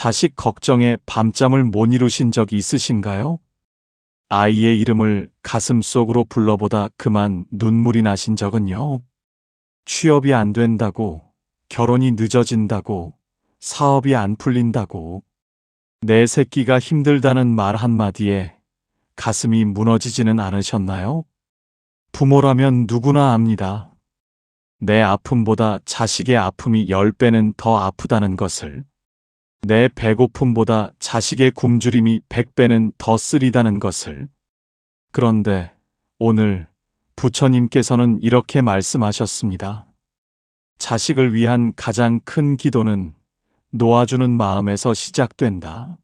자식 걱정에 밤잠을 못 이루신 적이 있으신가요? 아이의 이름을 가슴속으로 불러보다 그만 눈물이 나신 적은요? 취업이 안 된다고, 결혼이 늦어진다고, 사업이 안 풀린다고, 내 새끼가 힘들다는 말 한마디에 가슴이 무너지지는 않으셨나요? 부모라면 누구나 압니다. 내 아픔보다 자식의 아픔이 10배는 더 아프다는 것을, 내 배고픔보다 자식의 굶주림이 100배는 더 쓰리다는 것을. 그런데 오늘 부처님께서는 이렇게 말씀하셨습니다. 자식을 위한 가장 큰 기도는 놓아주는 마음에서 시작된다.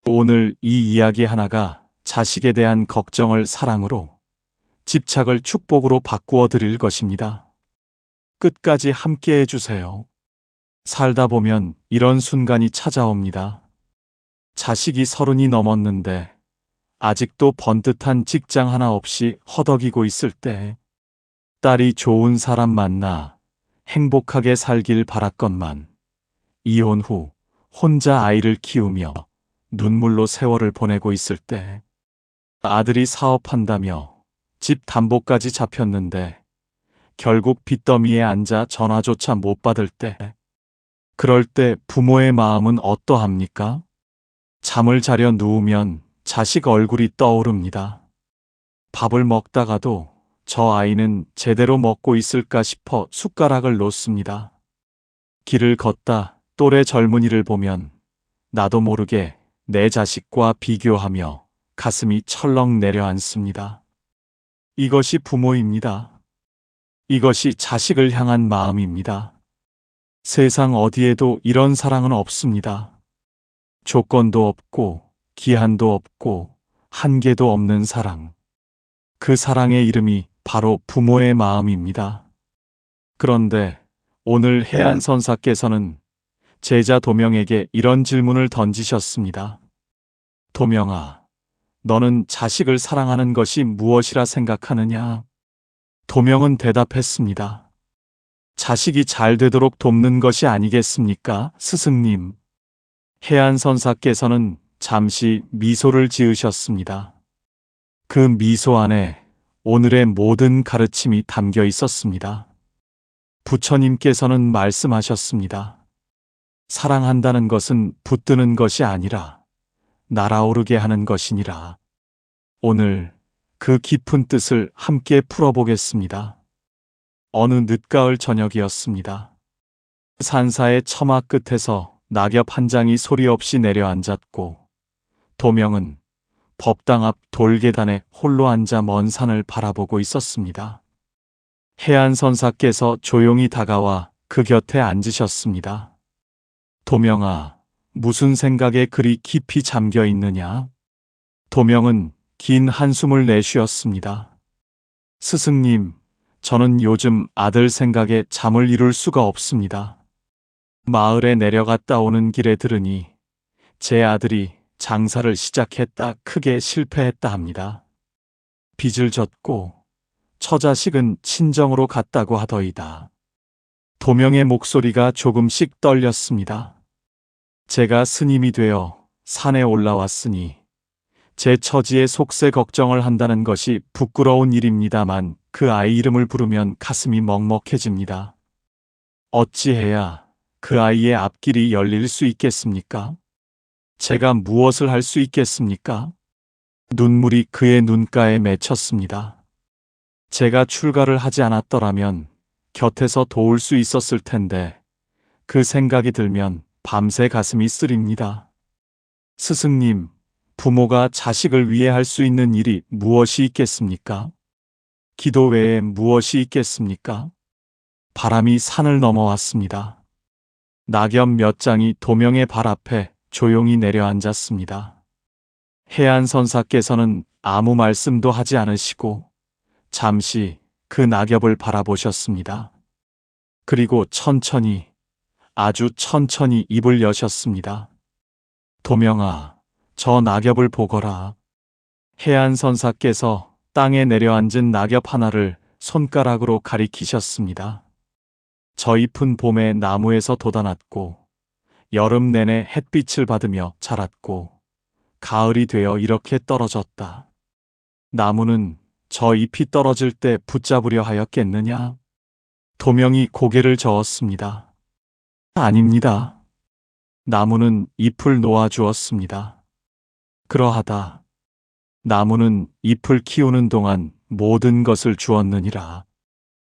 오늘 이 이야기 하나가 자식에 대한 걱정을 사랑으로, 집착을 축복으로 바꾸어 드릴 것입니다. 끝까지 함께 해주세요. 살다 보면 이런 순간이 찾아옵니다. 자식이 30이 넘었는데 아직도 번듯한 직장 하나 없이 허덕이고 있을 때, 딸이 좋은 사람 만나 행복하게 살길 바랐건만 이혼 후 혼자 아이를 키우며 눈물로 세월을 보내고 있을 때, 아들이 사업한다며 집 담보까지 잡혔는데 결국 빚더미에 앉아 전화조차 못 받을 때, 그럴 때 부모의 마음은 어떠합니까? 잠을 자려 누우면 자식 얼굴이 떠오릅니다. 밥을 먹다가도 저 아이는 제대로 먹고 있을까 싶어 숟가락을 놓습니다. 길을 걷다 또래 젊은이를 보면 나도 모르게 내 자식과 비교하며 가슴이 철렁 내려앉습니다. 이것이 부모입니다. 이것이 자식을 향한 마음입니다. 세상 어디에도 이런 사랑은 없습니다. 조건도 없고 기한도 없고 한계도 없는 사랑. 그 사랑의 이름이 바로 부모의 마음입니다. 그런데 오늘 해안선사께서는 제자 도명에게 이런 질문을 던지셨습니다. 도명아, 너는 자식을 사랑하는 것이 무엇이라 생각하느냐? 도명은 대답했습니다. 자식이 잘 되도록 돕는 것이 아니겠습니까, 스승님? 해안선사께서는 잠시 미소를 지으셨습니다. 그 미소 안에 오늘의 모든 가르침이 담겨 있었습니다. 부처님께서는 말씀하셨습니다. 사랑한다는 것은 붙드는 것이 아니라 날아오르게 하는 것이니라. 오늘 그 깊은 뜻을 함께 풀어보겠습니다. 어느 늦가을 저녁이었습니다. 산사의 처마 끝에서 낙엽 한 장이 소리 없이 내려앉았고, 도명은 법당 앞 돌계단에 홀로 앉아 먼 산을 바라보고 있었습니다. 해안선사께서 조용히 다가와 그 곁에 앉으셨습니다. 도명아, 무슨 생각에 그리 깊이 잠겨 있느냐? 도명은 긴 한숨을 내쉬었습니다. 스승님, 저는 요즘 아들 생각에 잠을 이룰 수가 없습니다. 마을에 내려갔다 오는 길에 들으니 제 아들이 장사를 시작했다 크게 실패했다 합니다. 빚을 졌고 처자식은 친정으로 갔다고 하더이다. 도명의 목소리가 조금씩 떨렸습니다. 제가 스님이 되어 산에 올라왔으니 제 처지의 속세 걱정을 한다는 것이 부끄러운 일입니다만 그 아이 이름을 부르면 가슴이 먹먹해집니다. 어찌해야 그 아이의 앞길이 열릴 수 있겠습니까? 제가 무엇을 할 수 있겠습니까? 눈물이 그의 눈가에 맺혔습니다. 제가 출가를 하지 않았더라면 곁에서 도울 수 있었을 텐데 그 생각이 들면 밤새 가슴이 쓰립니다. 스승님, 부모가 자식을 위해 할 수 있는 일이 무엇이 있겠습니까? 기도 외에 무엇이 있겠습니까? 바람이 산을 넘어왔습니다. 낙엽 몇 장이 도명의 발 앞에 조용히 내려앉았습니다. 해안선사께서는 아무 말씀도 하지 않으시고 잠시 그 낙엽을 바라보셨습니다. 그리고 천천히, 아주 천천히 입을 여셨습니다. 도명아, 저 낙엽을 보거라. 해안선사께서 땅에 내려앉은 낙엽 하나를 손가락으로 가리키셨습니다. 저 잎은 봄에 나무에서 돋아났고 여름 내내 햇빛을 받으며 자랐고 가을이 되어 이렇게 떨어졌다. 나무는 저 잎이 떨어질 때 붙잡으려 하였겠느냐? 도명이 고개를 저었습니다. 아닙니다. 나무는 잎을 놓아 주었습니다. 그러하다. 나무는 잎을 키우는 동안 모든 것을 주었느니라.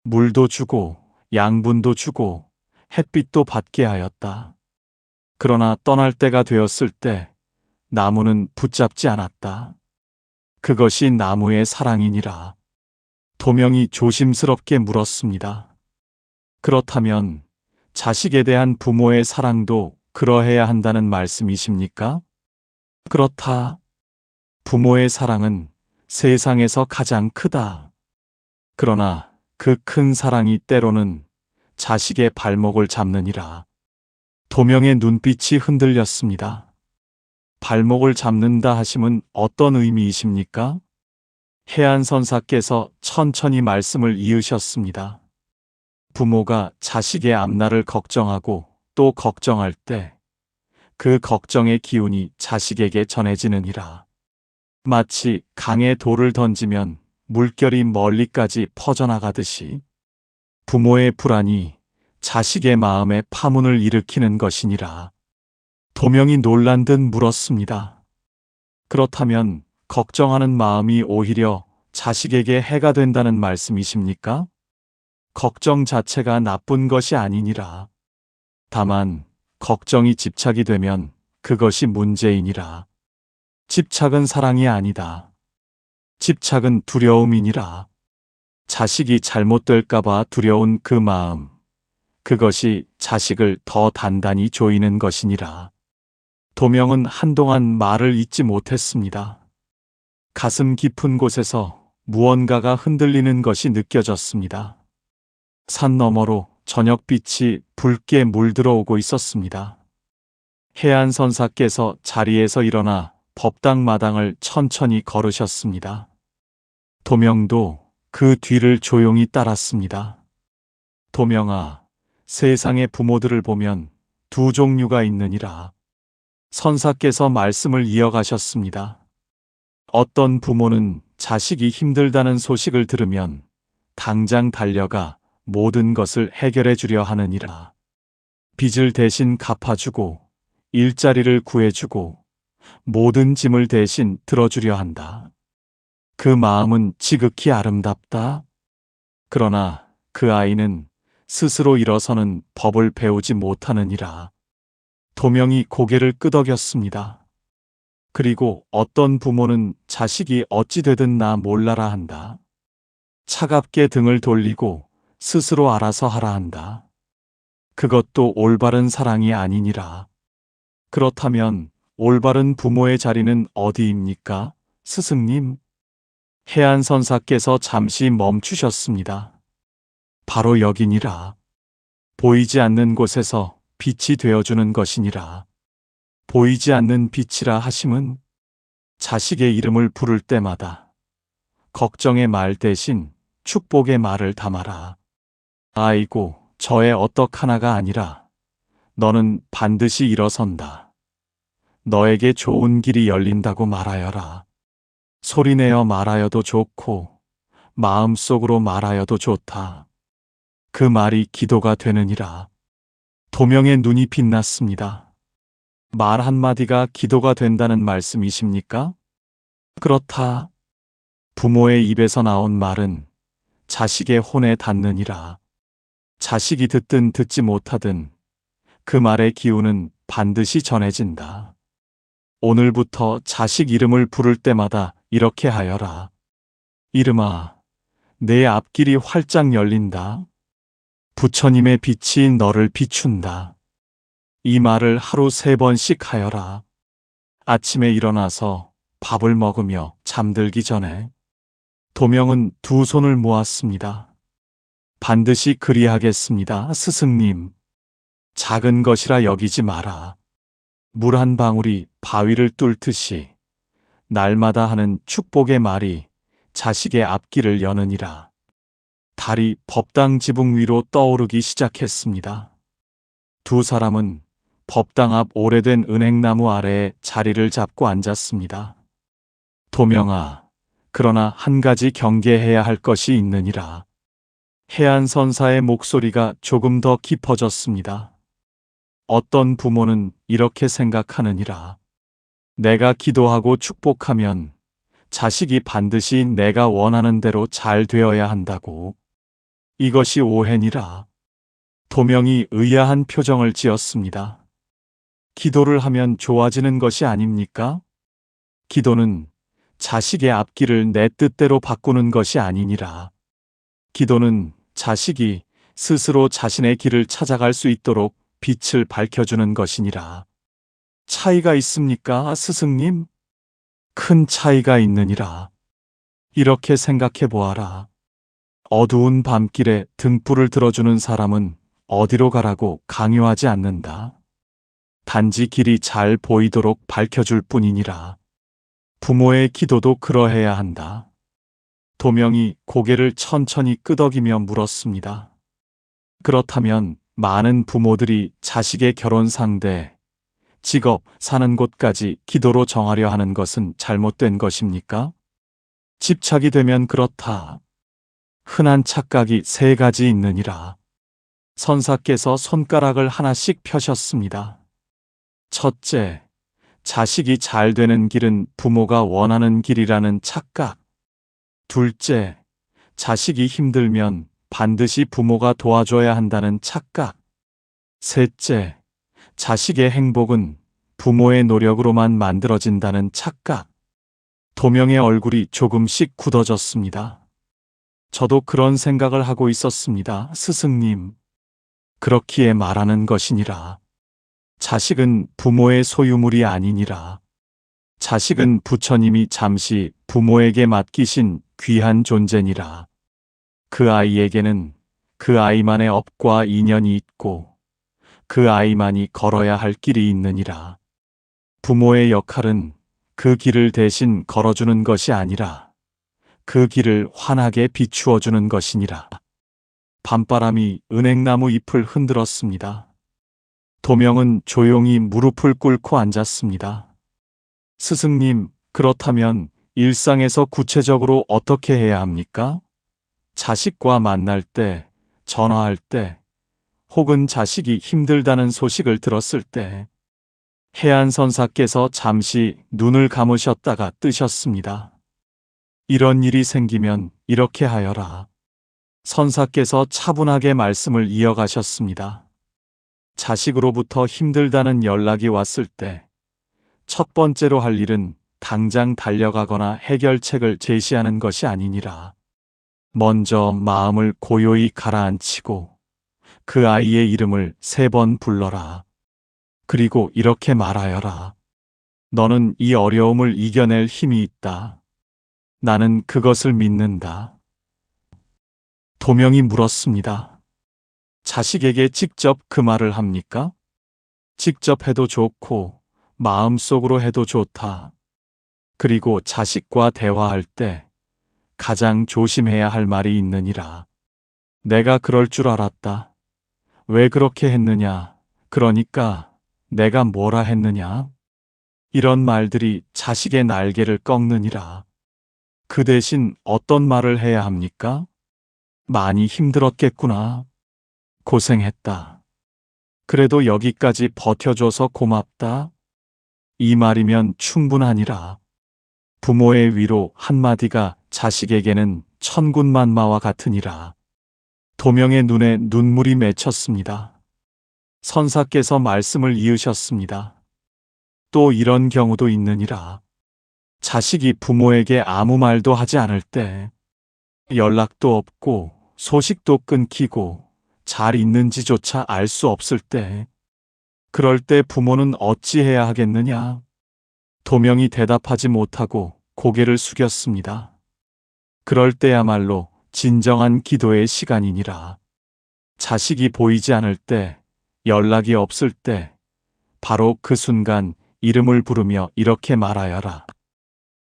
물도 주고 양분도 주고 햇빛도 받게 하였다. 그러나 떠날 때가 되었을 때 나무는 붙잡지 않았다. 그것이 나무의 사랑이니라. 도명이 조심스럽게 물었습니다. 그렇다면 자식에 대한 부모의 사랑도 그러해야 한다는 말씀이십니까? 그렇다. 부모의 사랑은 세상에서 가장 크다. 그러나 그 큰 사랑이 때로는 자식의 발목을 잡느니라. 도명의 눈빛이 흔들렸습니다. 발목을 잡는다 하심은 어떤 의미이십니까? 해안선사께서 천천히 말씀을 이으셨습니다. 부모가 자식의 앞날을 걱정하고 또 걱정할 때 그 걱정의 기운이 자식에게 전해지느니라. 마치 강에 돌을 던지면 물결이 멀리까지 퍼져나가듯이 부모의 불안이 자식의 마음에 파문을 일으키는 것이니라. 도명이 놀란 듯 물었습니다. 그렇다면 걱정하는 마음이 오히려 자식에게 해가 된다는 말씀이십니까? 걱정 자체가 나쁜 것이 아니니라. 다만 걱정이 집착이 되면 그것이 문제이니라. 집착은 사랑이 아니다. 집착은 두려움이니라. 자식이 잘못될까봐 두려운 그 마음, 그것이 자식을 더 단단히 조이는 것이니라. 도명은 한동안 말을 잇지 못했습니다. 가슴 깊은 곳에서 무언가가 흔들리는 것이 느껴졌습니다. 산 너머로 저녁빛이 붉게 물들어오고 있었습니다. 해안선사께서 자리에서 일어나 법당 마당을 천천히 걸으셨습니다. 도명도 그 뒤를 조용히 따랐습니다. 도명아, 세상의 부모들을 보면 두 종류가 있느니라. 선사께서 말씀을 이어가셨습니다. 어떤 부모는 자식이 힘들다는 소식을 들으면 당장 달려가 모든 것을 해결해 주려 하느니라. 빚을 대신 갚아주고 일자리를 구해주고 모든 짐을 대신 들어주려 한다. 그 마음은 지극히 아름답다. 그러나 그 아이는 스스로 일어서는 법을 배우지 못하느니라. 도명이 고개를 끄덕였습니다. 그리고 어떤 부모는 자식이 어찌 되든 나 몰라라 한다. 차갑게 등을 돌리고 스스로 알아서 하라 한다. 그것도 올바른 사랑이 아니니라. 그렇다면 올바른 부모의 자리는 어디입니까, 스승님? 해안선사께서 잠시 멈추셨습니다. 바로 여기니라. 보이지 않는 곳에서 빛이 되어주는 것이니라. 보이지 않는 빛이라 하심은 자식의 이름을 부를 때마다 걱정의 말 대신 축복의 말을 담아라. 아이고, 저의 어떡하나가 아니라 너는 반드시 일어선다. 너에게 좋은 길이 열린다고 말하여라. 소리내어 말하여도 좋고 마음속으로 말하여도 좋다. 그 말이 기도가 되느니라. 도명의 눈이 빛났습니다. 말 한마디가 기도가 된다는 말씀이십니까? 그렇다. 부모의 입에서 나온 말은 자식의 혼에 닿느니라. 자식이 듣든 듣지 못하든 그 말의 기운은 반드시 전해진다. 오늘부터 자식 이름을 부를 때마다 이렇게 하여라. 이름아, 내 앞길이 활짝 열린다. 부처님의 빛이 너를 비춘다. 이 말을 하루 3번씩 하여라. 아침에 일어나서 밥을 먹으며 잠들기 전에. 도명은 두 손을 모았습니다. 반드시 그리하겠습니다, 스승님. 작은 것이라 여기지 마라. 물 한 방울이 바위를 뚫듯이 날마다 하는 축복의 말이 자식의 앞길을 여느니라. 달이 법당 지붕 위로 떠오르기 시작했습니다. 두 사람은 법당 앞 오래된 은행나무 아래에 자리를 잡고 앉았습니다. 도명아, 그러나 한 가지 경계해야 할 것이 있느니라. 해안선사의 목소리가 조금 더 깊어졌습니다. 어떤 부모는 이렇게 생각하느니라. 내가 기도하고 축복하면 자식이 반드시 내가 원하는 대로 잘 되어야 한다고. 이것이 오해니라. 도명이 의아한 표정을 지었습니다. 기도를 하면 좋아지는 것이 아닙니까? 기도는 자식의 앞길을 내 뜻대로 바꾸는 것이 아니니라. 기도는 자식이 스스로 자신의 길을 찾아갈 수 있도록 빛을 밝혀주는 것이니라. 차이가 있습니까, 스승님? 큰 차이가 있느니라. 이렇게 생각해 보아라. 어두운 밤길에 등불을 들어주는 사람은 어디로 가라고 강요하지 않는다. 단지 길이 잘 보이도록 밝혀줄 뿐이니라. 부모의 기도도 그러해야 한다. 도명이 고개를 천천히 끄덕이며 물었습니다. 그렇다면 많은 부모들이 자식의 결혼 상대, 직업, 사는 곳까지 기도로 정하려 하는 것은 잘못된 것입니까? 집착이 되면 그렇다. 흔한 착각이 세 가지 있느니라. 선사께서 손가락을 하나씩 펴셨습니다. 첫째, 자식이 잘 되는 길은 부모가 원하는 길이라는 착각. 둘째, 자식이 힘들면 반드시 부모가 도와줘야 한다는 착각. 셋째, 자식의 행복은 부모의 노력으로만 만들어진다는 착각. 도명의 얼굴이 조금씩 굳어졌습니다. 저도 그런 생각을 하고 있었습니다, 스승님. 그렇기에 말하는 것이니라. 자식은 부모의 소유물이 아니니라. 자식은 부처님이 잠시 부모에게 맡기신 귀한 존재니라. 그 아이에게는 그 아이만의 업과 인연이 있고 그 아이만이 걸어야 할 길이 있느니라. 부모의 역할은 그 길을 대신 걸어주는 것이 아니라 그 길을 환하게 비추어 주는 것이니라. 밤바람이 은행나무 잎을 흔들었습니다. 도명은 조용히 무릎을 꿇고 앉았습니다. 스승님, 그렇다면 일상에서 구체적으로 어떻게 해야 합니까? 자식과 만날 때, 전화할 때, 혹은 자식이 힘들다는 소식을 들었을 때, 해안선사께서 잠시 눈을 감으셨다가 뜨셨습니다. 이런 일이 생기면 이렇게 하여라. 선사께서 차분하게 말씀을 이어가셨습니다. 자식으로부터 힘들다는 연락이 왔을 때, 첫 번째로 할 일은 당장 달려가거나 해결책을 제시하는 것이 아니니라. 먼저 마음을 고요히 가라앉히고 그 아이의 이름을 3번 불러라. 그리고 이렇게 말하여라. 너는 이 어려움을 이겨낼 힘이 있다. 나는 그것을 믿는다. 도명이 물었습니다. 자식에게 직접 그 말을 합니까? 직접 해도 좋고 마음속으로 해도 좋다. 그리고 자식과 대화할 때 가장 조심해야 할 말이 있느니라. 내가 그럴 줄 알았다. 왜 그렇게 했느냐? 그러니까 내가 뭐라 했느냐? 이런 말들이 자식의 날개를 꺾느니라. 그 대신 어떤 말을 해야 합니까? 많이 힘들었겠구나. 고생했다. 그래도 여기까지 버텨줘서 고맙다. 이 말이면 충분하니라. 부모의 위로 한마디가 자식에게는 천군만마와 같으니라. 도명의 눈에 눈물이 맺혔습니다. 선사께서 말씀을 이으셨습니다. 또 이런 경우도 있느니라. 자식이 부모에게 아무 말도 하지 않을 때, 연락도 없고 소식도 끊기고 잘 있는지조차 알 수 없을 때, 그럴 때 부모는 어찌해야 하겠느냐? 도명이 대답하지 못하고 고개를 숙였습니다. 그럴 때야말로 진정한 기도의 시간이니라. 자식이 보이지 않을 때, 연락이 없을 때, 바로 그 순간 이름을 부르며 이렇게 말하여라.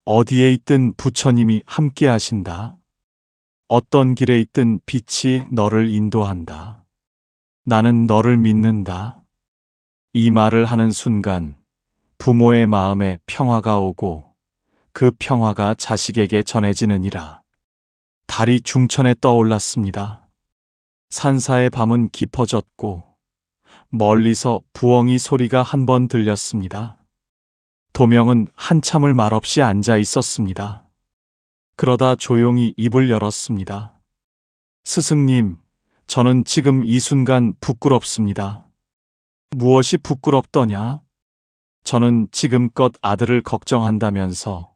어디에 있든 부처님이 함께 하신다. 어떤 길에 있든 빛이 너를 인도한다. 나는 너를 믿는다. 이 말을 하는 순간 부모의 마음에 평화가 오고 그 평화가 자식에게 전해지느니라. 달이 중천에 떠올랐습니다. 산사의 밤은 깊어졌고 멀리서 부엉이 소리가 한 번 들렸습니다. 도명은 한참을 말없이 앉아 있었습니다. 그러다 조용히 입을 열었습니다. 스승님, 저는 지금 이 순간 부끄럽습니다. 무엇이 부끄럽더냐? 저는 지금껏 아들을 걱정한다면서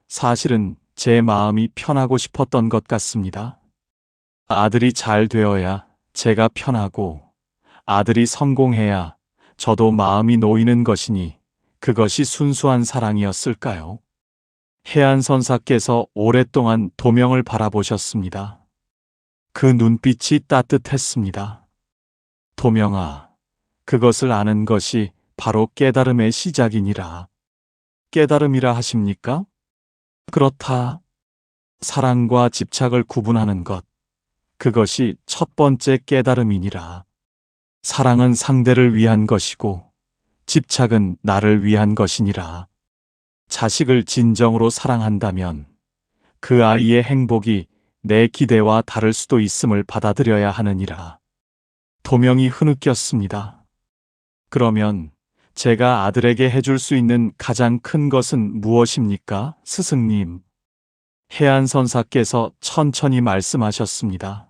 사실은 제 마음이 편하고 싶었던 것 같습니다. 아들이 잘 되어야 제가 편하고 아들이 성공해야 저도 마음이 놓이는 것이니 그것이 순수한 사랑이었을까요? 해안선사께서 오랫동안 도명을 바라보셨습니다. 그 눈빛이 따뜻했습니다. 도명아, 그것을 아는 것이 바로 깨달음의 시작이니라. 깨달음이라 하십니까? 그렇다. 사랑과 집착을 구분하는 것, 그것이 첫 번째 깨달음이니라. 사랑은 상대를 위한 것이고 집착은 나를 위한 것이니라. 자식을 진정으로 사랑한다면 그 아이의 행복이 내 기대와 다를 수도 있음을 받아들여야 하느니라. 도명이 흐느꼈습니다. 그러면 제가 아들에게 해줄 수 있는 가장 큰 것은 무엇입니까, 스승님? 해안선사께서 천천히 말씀하셨습니다.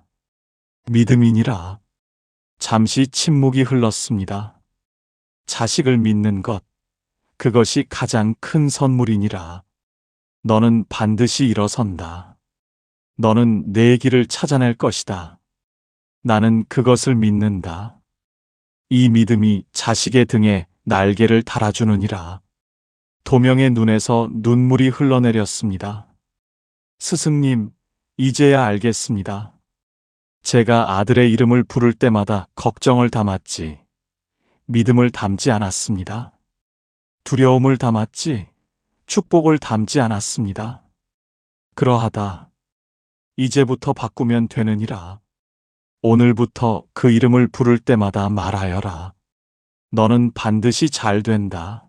믿음이니라. 잠시 침묵이 흘렀습니다. 자식을 믿는 것, 그것이 가장 큰 선물이니라. 너는 반드시 일어선다. 너는 내 길을 찾아낼 것이다. 나는 그것을 믿는다. 이 믿음이 자식의 등에 날개를 달아주느니라. 도명의 눈에서 눈물이 흘러내렸습니다. 스승님, 이제야 알겠습니다. 제가 아들의 이름을 부를 때마다 걱정을 담았지, 믿음을 담지 않았습니다. 두려움을 담았지, 축복을 담지 않았습니다. 그러하다. 이제부터 바꾸면 되느니라. 오늘부터 그 이름을 부를 때마다 말하여라. 너는 반드시 잘 된다.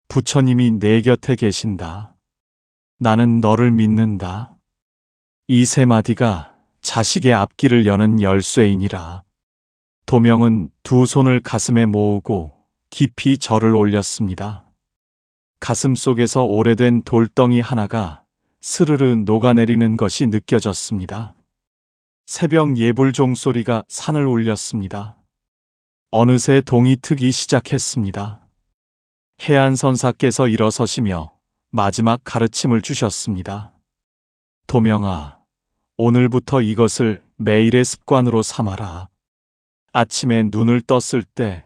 부처님이 내 곁에 계신다. 나는 너를 믿는다. 이 세 마디가 자식의 앞길을 여는 열쇠이니라. 도명은 두 손을 가슴에 모으고 깊이 절을 올렸습니다. 가슴 속에서 오래된 돌덩이 하나가 스르르 녹아내리는 것이 느껴졌습니다. 새벽 예불 종소리가 산을 울렸습니다. 어느새 동이 트기 시작했습니다. 해안선사께서 일어서시며 마지막 가르침을 주셨습니다. 도명아, 오늘부터 이것을 매일의 습관으로 삼아라. 아침에 눈을 떴을 때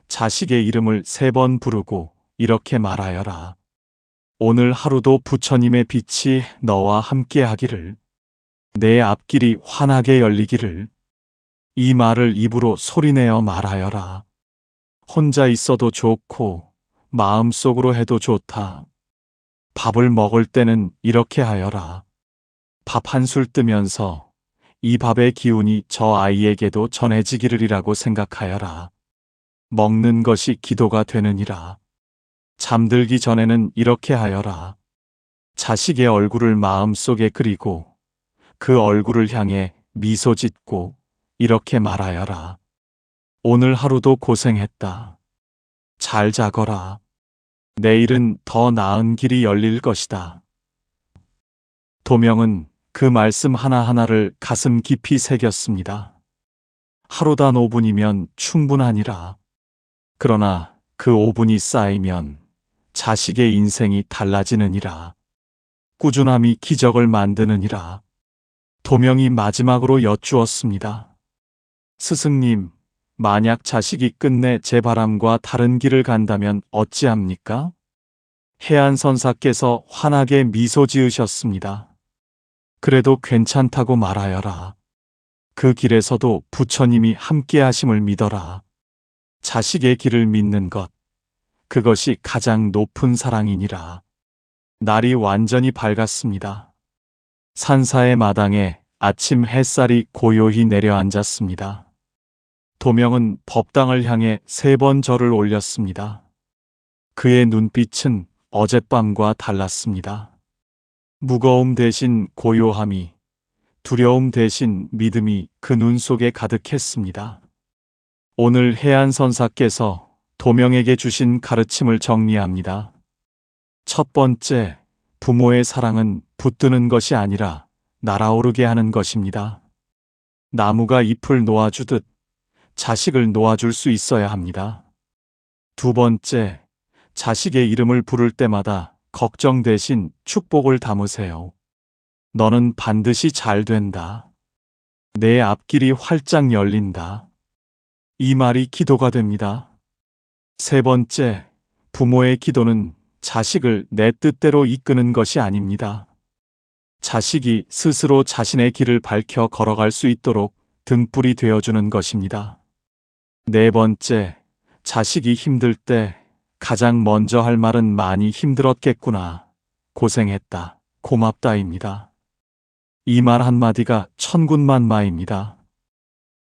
자식의 이름을 3번 부르고 이렇게 말하여라. 오늘 하루도 부처님의 빛이 너와 함께 하기를. 내 앞길이 환하게 열리기를. 이 말을 입으로 소리내어 말하여라. 혼자 있어도 좋고 마음속으로 해도 좋다. 밥을 먹을 때는 이렇게 하여라. 밥 한술 뜨면서 이 밥의 기운이 저 아이에게도 전해지기를이라고 생각하여라. 먹는 것이 기도가 되느니라. 잠들기 전에는 이렇게 하여라. 자식의 얼굴을 마음속에 그리고 그 얼굴을 향해 미소 짓고 이렇게 말하여라. 오늘 하루도 고생했다. 잘 자거라. 내일은 더 나은 길이 열릴 것이다. 도명은 그 말씀 하나하나를 가슴 깊이 새겼습니다. 하루단 5분이면 충분하니라. 그러나 그 5분이 쌓이면 자식의 인생이 달라지느니라. 꾸준함이 기적을 만드느니라. 도명이 마지막으로 여쭈었습니다. 스승님, 만약 자식이 끝내 제 바람과 다른 길을 간다면 어찌합니까? 해안선사께서 환하게 미소 지으셨습니다. 그래도 괜찮다고 말하여라. 그 길에서도 부처님이 함께 하심을 믿어라. 자식의 길을 믿는 것, 그것이 가장 높은 사랑이니라. 날이 완전히 밝았습니다. 산사의 마당에 아침 햇살이 고요히 내려앉았습니다. 도명은 법당을 향해 3번 절을 올렸습니다. 그의 눈빛은 어젯밤과 달랐습니다. 무거움 대신 고요함이, 두려움 대신 믿음이 그 눈 속에 가득했습니다. 오늘 해안선사께서 도명에게 주신 가르침을 정리합니다. 첫 번째, 부모의 사랑은 붙드는 것이 아니라 날아오르게 하는 것입니다. 나무가 잎을 놓아주듯 자식을 놓아줄 수 있어야 합니다. 두 번째, 자식의 이름을 부를 때마다 걱정 대신 축복을 담으세요. 너는 반드시 잘 된다. 내 앞길이 활짝 열린다. 이 말이 기도가 됩니다. 세 번째, 부모의 기도는 자식을 내 뜻대로 이끄는 것이 아닙니다. 자식이 스스로 자신의 길을 밝혀 걸어갈 수 있도록 등불이 되어주는 것입니다. 네 번째, 자식이 힘들 때 가장 먼저 할 말은 많이 힘들었겠구나, 고생했다, 고맙다입니다. 이 말 한마디가 천군만마입니다.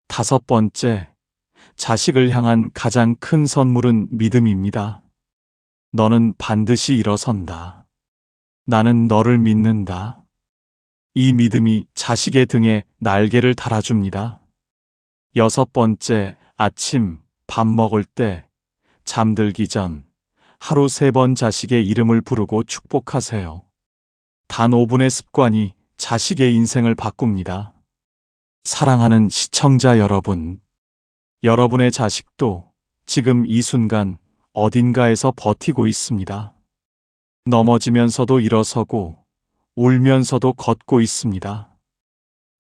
다섯 번째, 자식을 향한 가장 큰 선물은 믿음입니다. 너는 반드시 일어선다. 나는 너를 믿는다. 이 믿음이 자식의 등에 날개를 달아줍니다. 여섯 번째, 아침, 밥 먹을 때, 잠들기 전 하루 3번 자식의 이름을 부르고 축복하세요. 단 5분의 습관이 자식의 인생을 바꿉니다. 사랑하는 시청자 여러분, 여러분의 자식도 지금 이 순간 어딘가에서 버티고 있습니다. 넘어지면서도 일어서고 울면서도 걷고 있습니다.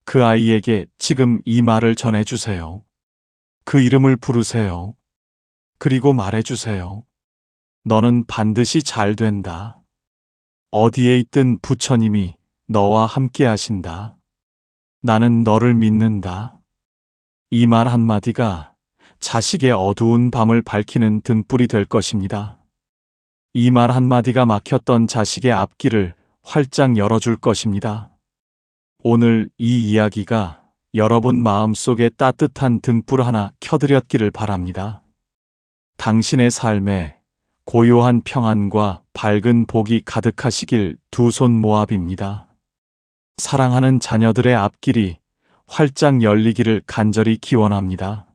그 아이에게 지금 이 말을 전해주세요. 그 이름을 부르세요. 그리고 말해주세요. 너는 반드시 잘 된다. 어디에 있든 부처님이 너와 함께 하신다. 나는 너를 믿는다. 이 말 한마디가 자식의 어두운 밤을 밝히는 등불이 될 것입니다. 이 말 한마디가 막혔던 자식의 앞길을 활짝 열어줄 것입니다. 오늘 이 이야기가 여러분 마음속에 따뜻한 등불 하나 켜드렸기를 바랍니다. 당신의 삶에 고요한 평안과 밝은 복이 가득하시길 두 손 모아 빕니다. 사랑하는 자녀들의 앞길이 활짝 열리기를 간절히 기원합니다.